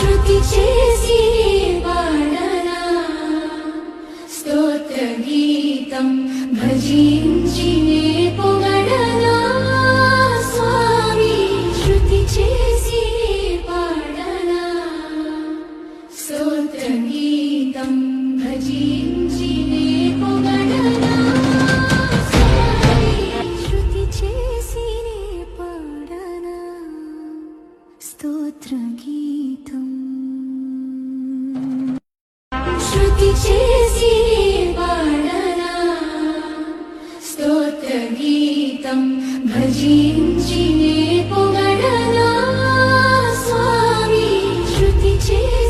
శృతి చేసి పాడనా స్తోత్ర గీతం భజించి పొగడనా స్వామి శృతి చేసి పాడనా స్తోత్ర గీతం భజించి పొగడనా స్వామి శృతి చేసి పాడనా స్తోత్ర గీతం శృతి చేసి పాడనా స్తోత్ర గీతం భజించి పొగడనా స్వామి శృతి చేసి